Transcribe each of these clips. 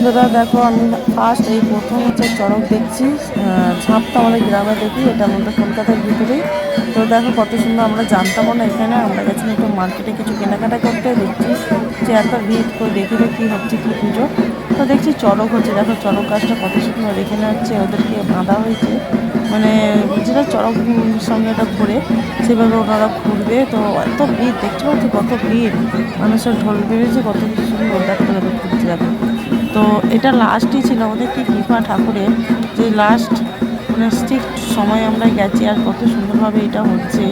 বন্ধুরা দেখো, আমি ফার্স্ট এই প্রথম হচ্ছে চড়ক দেখছি। ঝাঁপ তো আমাদের গ্রামে দেখি, এটা আমাদের কলকাতার ভিতরেই। তো দেখো কত সুন্দর, আমরা জানতামও না এখানে। আমরা গেছিলাম একটু মার্কেটে কিছু কেনাকাটা করতে, দেখছি যে এত ভিড় করে দেখি কী হচ্ছে, কী পুজো। তো দেখছি চড়ক হচ্ছে, দেখো চড়ক গাছটা কত সুন্দর, এখানে হচ্ছে ওদেরকে বাঁধা হয়েছে, মানে যেটা চড়ক সঙ্গে এটা ঘুরে সেভাবে ওনারা ঘুরবে। তো এত ভিড় দেখতে পাচ্ছি, কত ভিড়, মানুষের ঢোল বেড়েছে, কত কিছু সুন্দর দেখতে দেখো ঘুরতে দেখো। তো এটা লাস্টই ছিল আমাদের কি কৃপা ঠাকুরের, যে লাস্ট মানে ঠিক সময় আমরা গেছি, আর কত সুন্দরভাবে এটা হচ্ছে।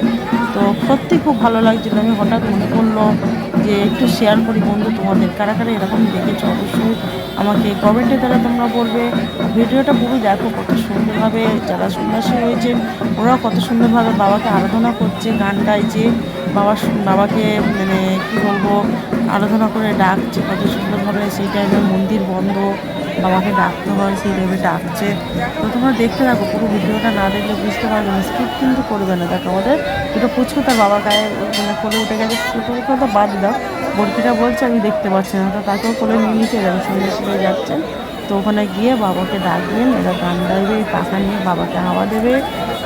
তো সত্যি খুব ভালো লাগছিলো। আমি হঠাৎ মনে পড়লো যে একটু শেয়ার করি বন্ধু, তোমাদের কারা কারা এরকম দেখেছো অবশ্যই আমাকে কমেন্টে দ্বারা তোমরা বলবে। ভিডিওটা পুরো দেখো, কত সুন্দরভাবে যারা সন্ন্যাসী হয়েছেন ওরাও কত সুন্দরভাবে বাবাকে আরাধনা করছে, গান গাইছে, বাবাকে মানে কী বলবো, আরাধনা করে ডাকছে কত সুন্দরভাবে। সেই টাইমে মন্দির বন্ধ, বাবাকে ডাকতে হয়, সেই টাইমে ডাকছে। তো তোমরা দেখতে থাকো, পুরো ভিডিওটা না দেখলে বুঝতে পারবে না, স্কিপ কিন্তু করবে না। দেখো আমাদের দুটো পুচকু তার বাবার গায়ে মানে কোলে উঠে গেছে, ছোটো তো বাদ দাও, বরফিটা বলছে আমি দেখতে পাচ্ছি না, তো তাকেও কোলে নিয়ে নিচে যাবে, সঙ্গে সঙ্গে যাচ্ছেন। তো ওখানে গিয়ে বাবাকে ডাকবেন, এরা গান গাইবে, পাখা নিয়ে বাবাকে হাওয়া দেবে।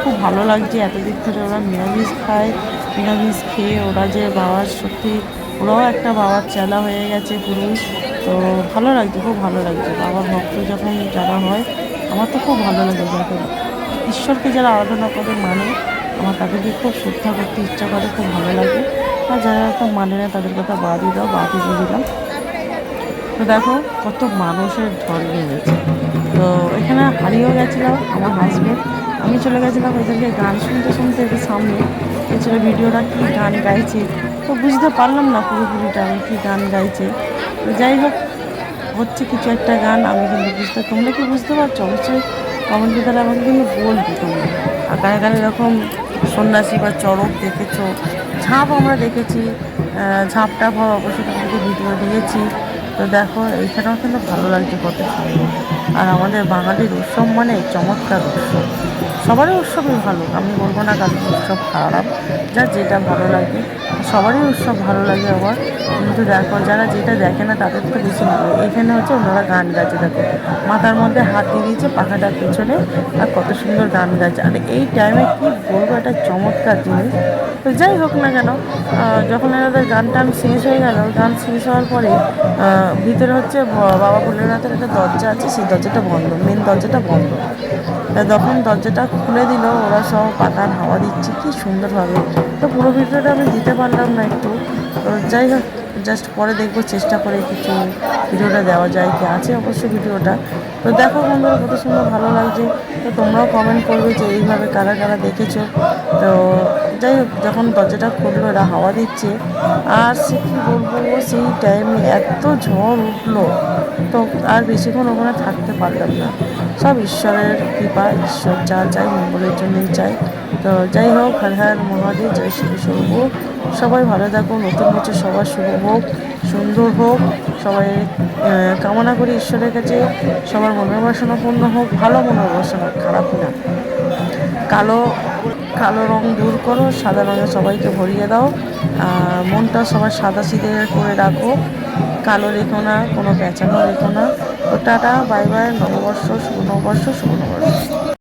খুব ভালো লাগছে, এতদিন ধরে ওরা নিরামিষ খায়, নিরামিষ খেয়ে ওরা যে বাবার সত্যি, ওরাও একটা বাবার চেলা হয়ে গেছে পুরুষ। তো ভালো লাগছে, খুব ভালো লাগছে বাবার ভক্ত যখন যারা হয়, আমার তো খুব ভালো লাগে। যাকে ঈশ্বরকে যারা আরাধনা করে মানে, আমার তাদেরকে খুব শ্রদ্ধা করতে ইচ্ছা করে, খুব ভালো লাগে। আর যারা তো মানে না তাদের কথা বাদই দাও, বাদই দিয়ে দিলাম। তো দেখো কত মানুষের ঢল নেমেছে। তো এখানে হারিয়েও গেছিলাম আমার হাজব্যান্ড, আমি চলে গেছিলাম ওদেরকে গান শুনতে শুনতে, একটু সামনে এছাড়া ভিডিওটা কী গান গাইছে তো বুঝতে পারলাম না পুরোপুরিটা আমি কী গান গাইছে। তো যাই হোক, হচ্ছে কিছু একটা গান, আমি কিন্তু তোমরা কি বুঝতে পারছো অবশ্যই কমেন্টের দ্বারা আমাকে কিন্তু বলবে তোমরা। আর কারে কারে এরকম সন্ন্যাসী বা চড়ক দেখেছো, ঝাঁপ আমরা দেখেছি, ঝাঁপটা অবশ্যই তোমাদেরকে ভিডিও দিয়েছি। তো দেখো এইখানেও কিন্তু ভালো লাগছে, কত সুন্দর। আর আমাদের বাঙালির উৎসব মানে চমৎকার উৎসব, সবারই উৎসবই ভালো, আমি বলবো না কারোর উৎসব খারাপ, যার যেটা ভালো লাগে, সবারই উৎসব ভালো লাগে আবার। কিন্তু দেখো যারা যেটা দেখে না তাদের তো বেশি ভালো। এখানে হচ্ছে ওনারা গান গাইছে, দেখো মাথার মধ্যে হাত দিয়ে দিয়েছে পাখাটার পেছনে, আর কত সুন্দর গান গাইছে। আর এই টাইমে কি বলবো, একটা চমৎকার জিনিস। তো যাই হোক না কেন, যখন এনাদের গান টান শেষ হয়ে গেল, গান শেষ হওয়ার পরে ভিতরে হচ্ছে বাবা ভোলেনাথের একটা দরজা আছে, সেই দরজাটা বন্ধ, মেন দরজাটা বন্ধ। তা যখন দরজাটা খুলে দিল, ওরা সব পাতার হাওয়া দিচ্ছে কি সুন্দরভাবে। তো পুরো ভিডিওটা আমি দিতে পারলাম না একটু। তো যাই হোক, জাস্ট পরে দেখবো, চেষ্টা করে কিছু ভিডিওটা দেওয়া যায় কি আছে অবশ্যই ভিডিওটা। তো দেখো বন্ধুরা কত সুন্দর ভালো লাগছে। তো তোমরাও কমেন্ট করবে যে এইভাবে কারা কারা দেখেছো। তো যাই হোক, যখন দরজাটা খুললো এরা হাওয়া দিচ্ছে, আর সে কী বলবো, সেই টাইমে এত ঝড় উঠলো, তো আর বেশিক্ষণ ওখানে থাকতে পারলাম না। সব ঈশ্বরের কৃপা, ঈশ্বর যা চাই মঙ্গলের জন্যই চাই। তো যাই হোক, হর হর মহাদেব, জয় শ্রী স্বরূপ। সবাই ভালো থাকুন, নতুন বছর সবার শুভ হোক, সুন্দর হোক। সবাই কামনা করি ঈশ্বরের কাছে সবার মনের বাসনা পূর্ণ হোক, ভালো মনের বাসনা, খারাপ না। কালো কালো রং দূর করো, সাদা রঙে সবাইকে ভরিয়ে দাও। মনটা সবার সাদা সিধে করে রাখো, কালো রেখো না, কোনো পেঁচানো রেখো না। তো টাটা, বাই বাই, নববর্ষ শুভ নববর্ষ শুভ।